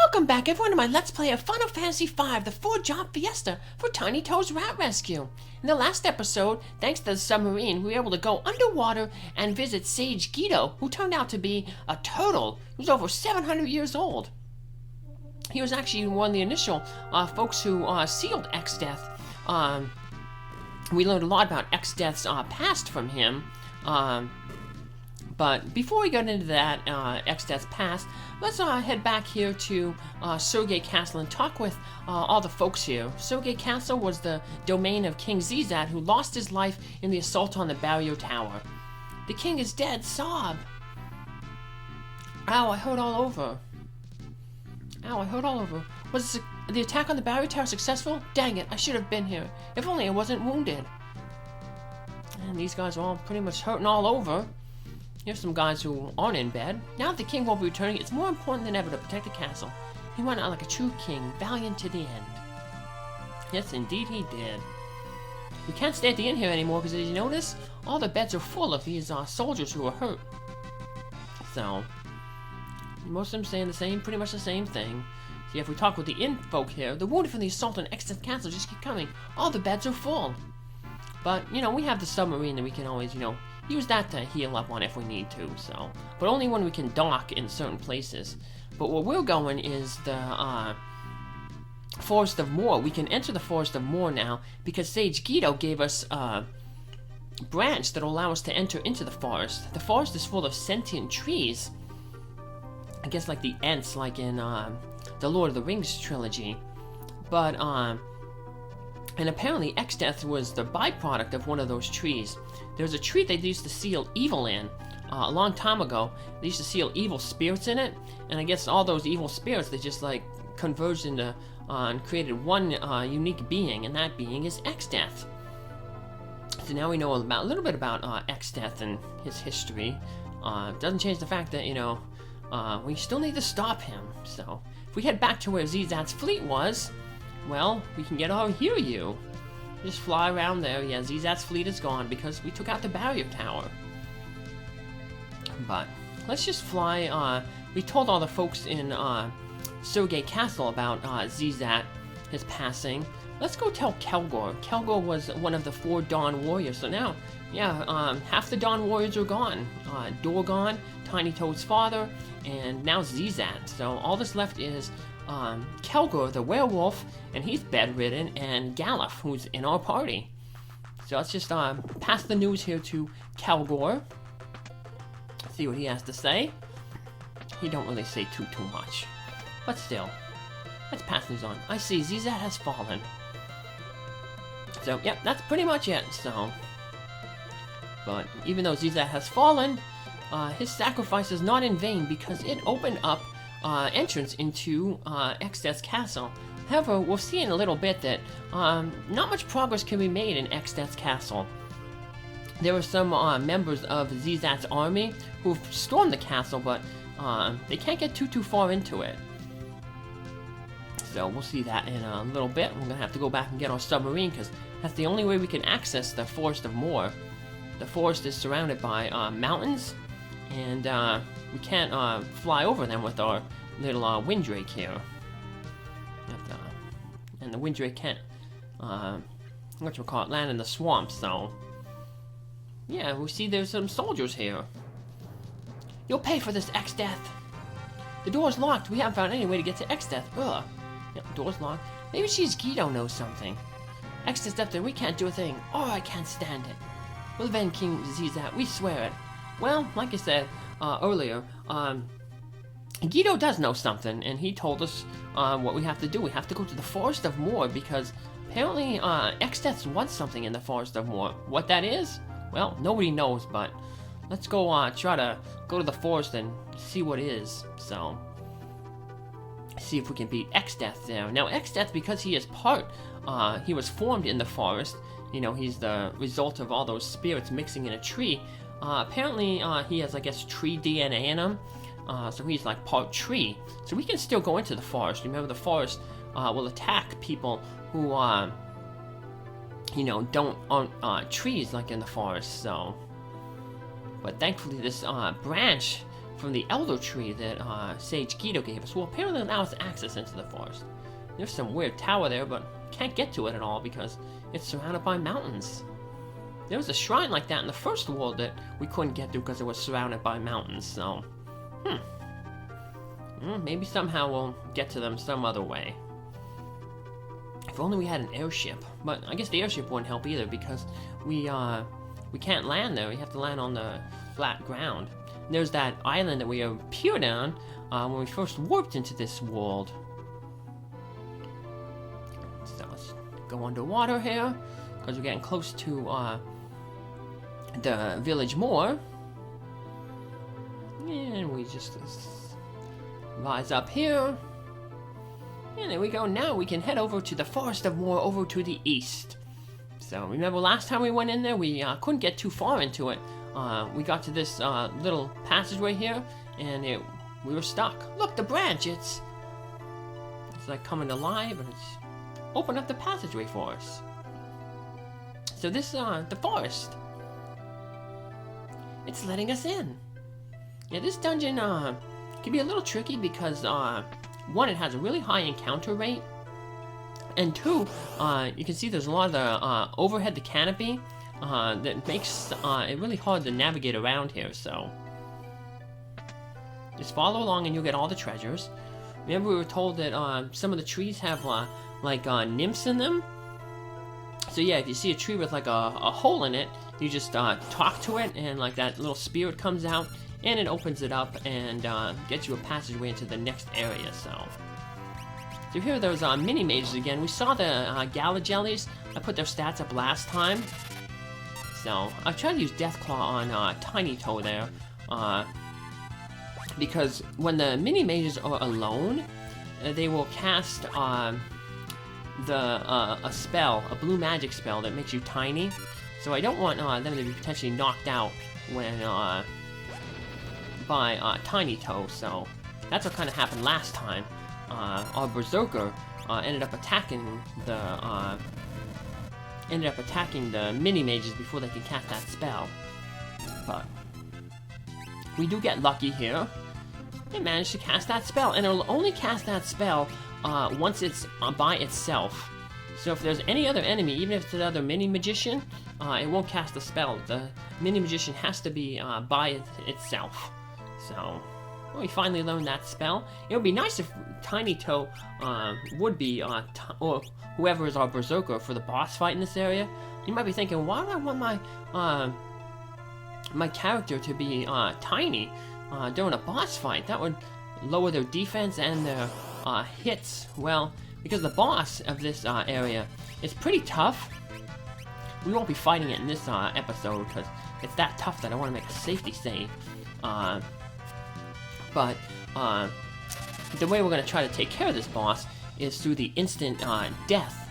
Welcome back everyone to my Let's Play of Final Fantasy V, the 4-job Fiesta for TnyToe's Rat Rescue. In the last episode, thanks to the submarine, we were able to go underwater and visit Sage Ghido, who turned out to be a turtle who's over 700 years old. He was actually one of the initial folks who sealed Exdeath. We learned a lot about Exdeath's past from him. But before we get into that, Exdeath's past, let's head back here to Sage Castle and talk with all the folks here. Sage Castle was the domain of King Xe'zat, who lost his life in the assault on the barrier tower. The king is dead, sob. Ow, I hurt all over. Ow, I hurt all over. Was the attack on the barrier tower successful? Dang it, I should have been here. If only I wasn't wounded. And these guys are all pretty much hurting all over. Here's some guys who aren't in bed. Now that the king won't be returning, it's more important than ever to protect the castle. He went out like a true king, valiant to the end. Yes, indeed he did. We can't stay at the inn here anymore because, as you notice, all the beds are full of these soldiers who are hurt. So, most of them saying pretty much the same thing. See, if we talk with the inn folk here, the wounded from the assault on Exdeath Castle just keep coming. All the beds are full. But, we have the submarine that we can always, use that to heal up on if we need to, so. But only when we can dock in certain places. But where we're going is the Forest of Moor. We can enter the Forest of Moor now because Sage Ghido gave us a branch that will allow us to enter into the forest. The forest is full of sentient trees. I guess like the Ents, like in the Lord of the Rings trilogy. But, and apparently Exdeath was the byproduct of one of those trees. There's a tree they used to seal evil in a long time ago. They used to seal evil spirits in it, and I guess all those evil spirits, they just like converged into and created one unique being, and that being is Exdeath. So now we know a little bit about Exdeath and his history. Doesn't change the fact that, we still need to stop him. So if we head back to where Xe'zat's fleet was, well, we can get our Hiryu. Just fly around there. Yeah, Xe'zat's fleet is gone because we took out the barrier tower. But let's just fly. We told all the folks in Sage Castle about Xe'zat, his passing. Let's go tell Kelgor. Kelgor was one of the 4 Dawn Warriors. So now, yeah, half the Dawn Warriors are gone. Dorgon, TnyToe's father, and now Xe'zat. So all that's left is Kelgor, the werewolf, and he's bedridden, and Galuf, who's in our party. So let's just pass the news here to Kelgor. See what he has to say. He don't really say too much, but still, let's pass news on. I see Xe'zat has fallen. So yep, that's pretty much it. So, but even though Xe'zat has fallen, his sacrifice is not in vain because it opened up entrance into Exdeath's castle. However, we'll see in a little bit that not much progress can be made in Exdeath's castle. There were some members of Xe'zat's army who've stormed the castle, but they can't get too far into it. So we'll see that in a little bit. We're gonna have to go back and get our submarine because that's the only way we can access the Forest of Moor. The forest is surrounded by mountains, and we can't fly over them with our little Windrake here. And the Windrake can't, land in the swamp, so. Yeah, we see there's some soldiers here. You'll pay for this, Exdeath. The door's locked. We haven't found any way to get to Exdeath. Ugh. Yep, door's locked. Maybe Sage Ghido knows something. Exdeath's up there. We can't do a thing. Oh, I can't stand it. We'll avenge King Xe'zat. We swear it. Well, like I said earlier, Ghido does know something, and he told us what we have to do. We have to go to the Forest of Moor because apparently Exdeath wants something in the Forest of Moor. What that is? Well, nobody knows, but let's go try to go to the forest and see what it is. So, see if we can beat Exdeath there. Now, Exdeath, because he is he was formed in the forest. He's the result of all those spirits mixing in a tree. Apparently, he has, I guess, tree DNA in him. So he's like part tree. So we can still go into the forest. Remember, the forest will attack people who, aren't trees like in the forest. So, but thankfully, this branch from the elder tree that Sage Ghido gave us. Well, apparently now it's access into the forest. There's some weird tower there, but can't get to it at all because it's surrounded by mountains. There was a shrine like that in the first world that we couldn't get to because it was surrounded by mountains, so... maybe somehow we'll get to them some other way. If only we had an airship. But I guess the airship wouldn't help either because we can't land there. We have to land on the flat ground. And there's that island that we appeared on when we first warped into this world. So let's go underwater here because we're getting close to the village more. And we just rise up here. And there we go. Now we can head over to the Forest of Moor over to the east. So remember last time we went in there, we couldn't get too far into it. We got to this little passageway here, and we were stuck. Look, the branch, it's like coming alive, and it's opened up the passageway for us. So this, the forest, it's letting us in. Yeah, this dungeon can be a little tricky because, one, it has a really high encounter rate, and two, you can see there's a lot of the overhead, the canopy, that makes it really hard to navigate around here, so just follow along and you'll get all the treasures. Remember we were told that some of the trees have like nymphs in them? So yeah, if you see a tree with like a hole in it, you just talk to it and like that little spirit comes out and it opens it up and gets you a passageway into the next area, so here are those mini mages again. We saw the Gala Jellies. I put their stats up last time. So I tried to use Deathclaw on TnyToe there. Because when the mini mages are alone, they will cast a spell, a blue magic spell that makes you tiny. So I don't want them to be potentially knocked out when by TnyToe. So that's what kind of happened last time. Our Berserker ended up attacking the mini mages before they could cast that spell. But we do get lucky here. They managed to cast that spell, and it'll only cast that spell once it's by itself. So if there's any other enemy, even if it's another mini magician, it won't cast the spell. The mini magician has to be by itself. So well, we finally learned that spell. It would be nice if TnyToe would be, or whoever is our Berserker for the boss fight in this area. You might be thinking, why do I want my character to be tiny during a boss fight? That would lower their defense and their hits. Well, because the boss of this area is pretty tough. We won't be fighting it in this episode because it's that tough that I want to make a safety save. But the way we're going to try to take care of this boss is through the instant death.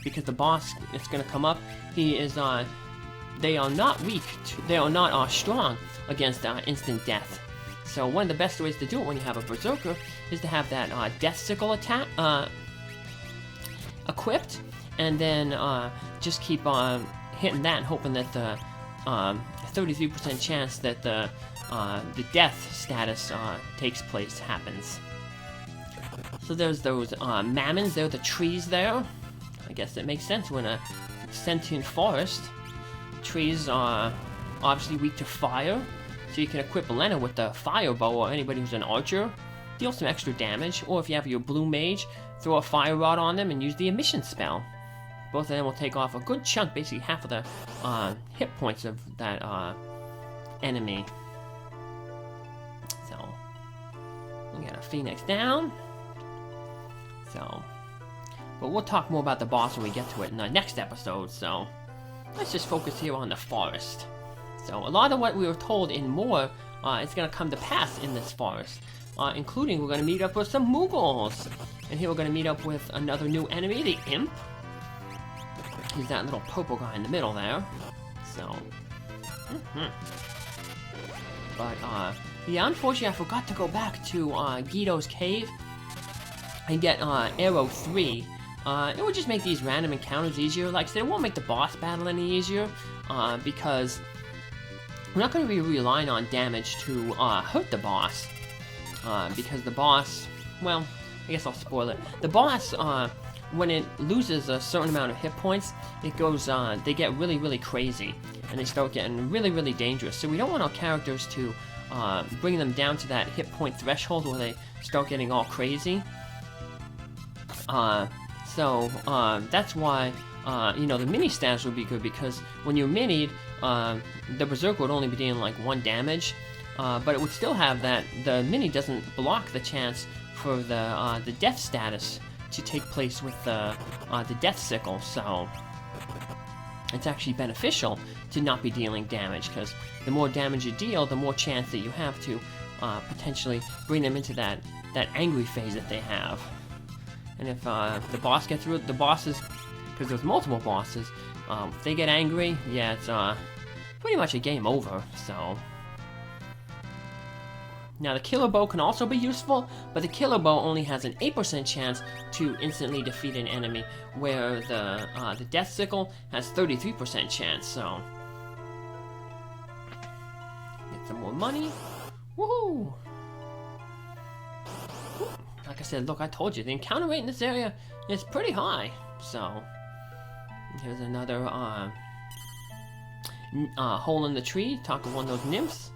Because the boss is going to come up, he is, they are not weak, they are not strong against instant death. So one of the best ways to do it when you have a Berserker is to have that Death Sickle attack equipped, and then just keep hitting that and hoping that the 33% chance that the death status takes place happens. So there's those mammons, they're the trees there. I guess that makes sense when a sentient forest. Trees are obviously weak to fire, so you can equip Lenna with the fire bow, or anybody who's an archer. Deal some extra damage, or if you have your blue mage, throw a fire rod on them and use the emission spell. Both of them will take off a good chunk, basically half of the hit points of that enemy. So, we got a phoenix down. So, but we'll talk more about the boss when we get to it in the next episode, so let's just focus here on the forest. So, a lot of what we were told in Moor is going to come to pass in this forest, including we're going to meet up with some Muggles. And here we're going to meet up with another new enemy, the Imp. He's that little purple guy in the middle there. So, but, yeah, unfortunately I forgot to go back to Ghido's cave and get Arrow 3. It would just make these random encounters easier. Like I said, it won't make the boss battle any easier, because we're not going to be relying on damage to hurt the boss, because the boss, well, I guess I'll spoil it. The boss, when it loses a certain amount of hit points, it goes, they get really, really crazy, and they start getting really, really dangerous. So we don't want our characters to bring them down to that hit point threshold where they start getting all crazy. So that's why, you know, the mini stats would be good, because when you're minied, the Berserker would only be dealing like 1 damage, but it would still have that, the mini doesn't block the chance for the death status to take place with the death sickle, so it's actually beneficial to not be dealing damage, because the more damage you deal, the more chance that you have to potentially bring them into that angry phase that they have. And if the boss gets through it, the bosses, because there's multiple bosses, if they get angry, yeah, it's pretty much a game over, so. Now the killer bow can also be useful, but the killer bow only has an 8% chance to instantly defeat an enemy, where the death sickle has 33% chance, so. Get some more money. Woohoo! Like I said, look, I told you, the encounter rate in this area is pretty high, so. Here's another hole in the tree, talk of one of those nymphs.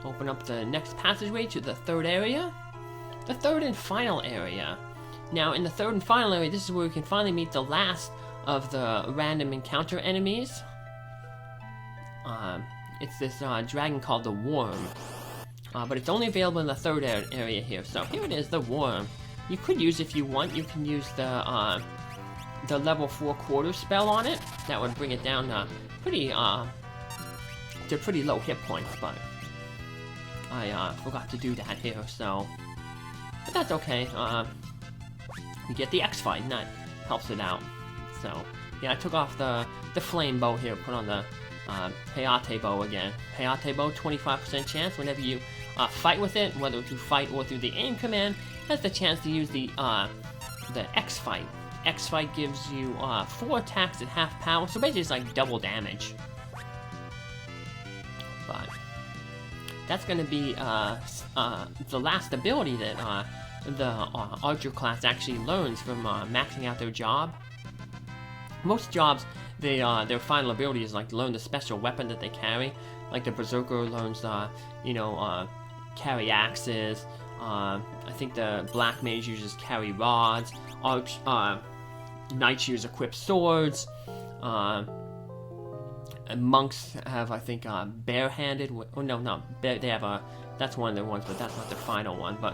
Open up the next passageway to the 3rd area. The 3rd and final area. Now, in the 3rd and final area, this is where we can finally meet the last of the random encounter enemies. It's this dragon called the Worm. But it's only available in the 3rd area here. So here it is, the Worm. You could use, if you want, you can use the level 4 quarter spell on it. That would bring it down to pretty low hit points, but I forgot to do that here, so. But that's okay. You get the X fight, and that helps it out. So, yeah, I took off the flame bow here, put on the Hayate bow again. Hayate bow, 25% chance whenever you fight with it, whether through fight or through the aim command, has the chance to use the X fight. X fight gives you 4 attacks at half power, so basically it's like double damage. But that's going to be the last ability that the archer class actually learns from maxing out their job. Most jobs, their final ability is like learn the special weapon that they carry. Like the Berserker learns, carry axes. I think the Black Mage uses carry rods. Knights use equip swords. And monks have, I think, barehanded. Oh no, they have that's one of their ones, but that's not their final one. But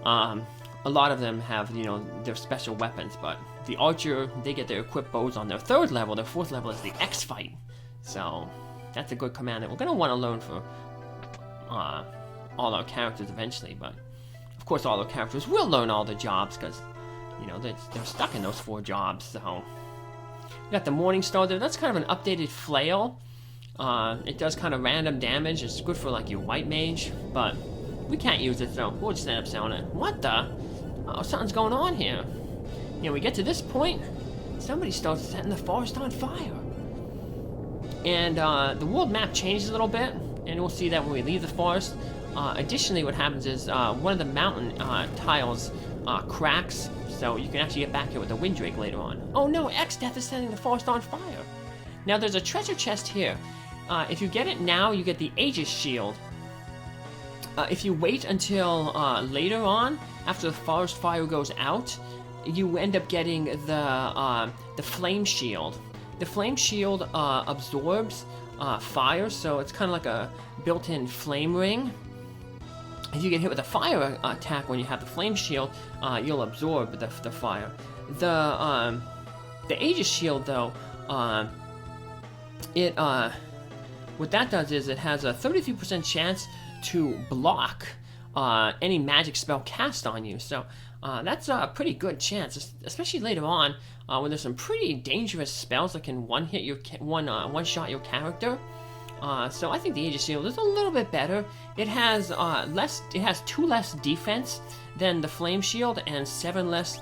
a lot of them have, you know, their special weapons. But the archer, they get their equipped bows on their 3rd level. Their 4th level is the X fight. So that's a good command that we're gonna want to learn for all our characters eventually. But of course, all our characters will learn all the jobs because, you know, they're stuck in those 4 jobs. So. We got the Morning Star there. That's kind of an updated flail. It does kind of random damage. It's good for like your white mage, but we can't use it, so we'll just end up selling it. What the? Oh, something's going on here. You know, we get to this point, somebody starts setting the forest on fire. And the world map changes a little bit, and we'll see that when we leave the forest. Additionally, what happens is one of the mountain tiles cracks, so you can actually get back here with the Windrake later on. Oh no, Exdeath is setting the forest on fire. Now there's a treasure chest here. If you get it now, you get the Aegis shield. If you wait until later on, after the forest fire goes out, you end up getting the flame shield. The flame shield absorbs fire, so it's kind of like a built-in flame ring. If you get hit with a fire attack when you have the flame shield, you'll absorb the fire. The Aegis shield, though, what that does is it has a 33% chance to block any magic spell cast on you. So that's a pretty good chance, especially later on when there's some pretty dangerous spells that can one-shot your character. So I think the Aegis shield is a little bit better. It has 2 less defense than the flame shield and 7 less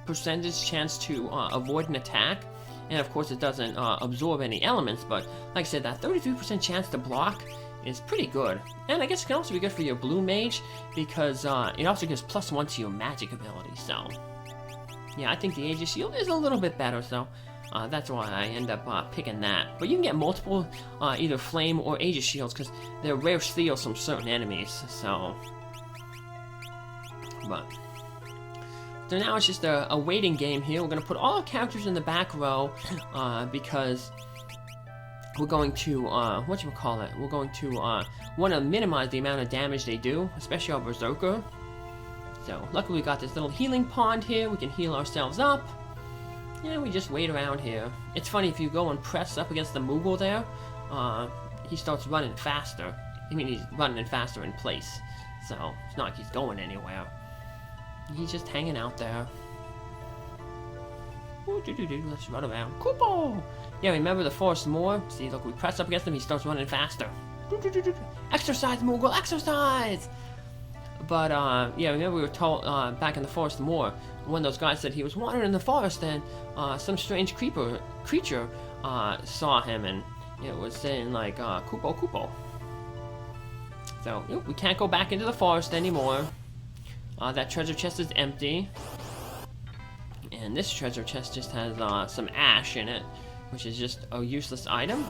percentage chance to avoid an attack. And of course it doesn't absorb any elements, but like I said, that 33% chance to block is pretty good. And I guess it can also be good for your blue mage, because it also gives +1 to your magic ability, so... Yeah, I think the Aegis Shield is a little bit better, so that's why I end up picking that. But you can get multiple either Flame or Aegis Shields, because they're rare steals from certain enemies, so... But... So now it's just a waiting game here. We're going to put all our characters in the back row, because... We're going to, whatchamacallit, we're going to want to minimize the amount of damage they do, especially our Berserker. So, luckily we got this little healing pond here, we can heal ourselves up. And we just wait around here. It's funny, if you go and press up against the Moogle there, he starts running faster. I mean, he's running faster in place. So, it's not like he's going anywhere. He's just hanging out there. Let's run around. Kupo! Yeah, remember the Forest Moor? See, look, we press up against him, he starts running faster. Exercise, Moogle, exercise! But, yeah, remember we were told, back in the Forest Moor, one of those guys said he was wandering in the forest, and some strange creature saw him, and it was saying, like, Kupo, Kupo. So, we can't go back into the forest anymore. That treasure chest is empty. And this treasure chest just has some ash in it, which is just a useless item.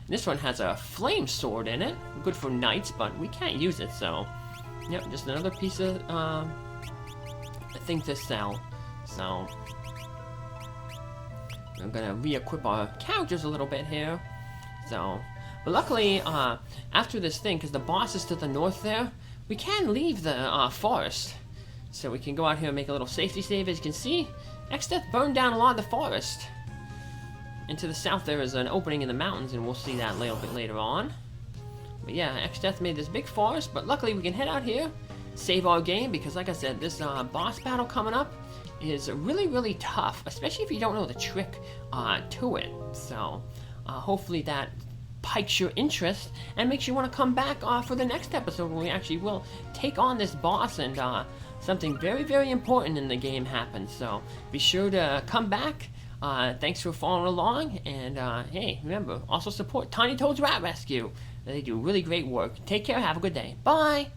This one has a flame sword in it, good for knights, but we can't use it, so... Yep, just another piece of, thing to sell. So... I'm gonna re-equip our characters a little bit here. So... But luckily, after this thing, because the boss is to the north there, we can leave the forest. So we can go out here and make a little safety save. As you can see, Exdeath burned down a lot of the forest. And to the south there is an opening in the mountains, and we'll see that a little bit later on. But yeah, Exdeath made this big forest, but luckily we can head out here, save our game, because like I said, this boss battle coming up is really, really tough, especially if you don't know the trick to it. So hopefully that pikes your interest and makes you want to come back for the next episode, when we actually will take on this boss, and something very, very important in the game happens. So be sure to come back. Thanks for following along, and hey, remember, also support TnyToe's Rat Rescue. They do really great work. Take care, have a good day. Bye!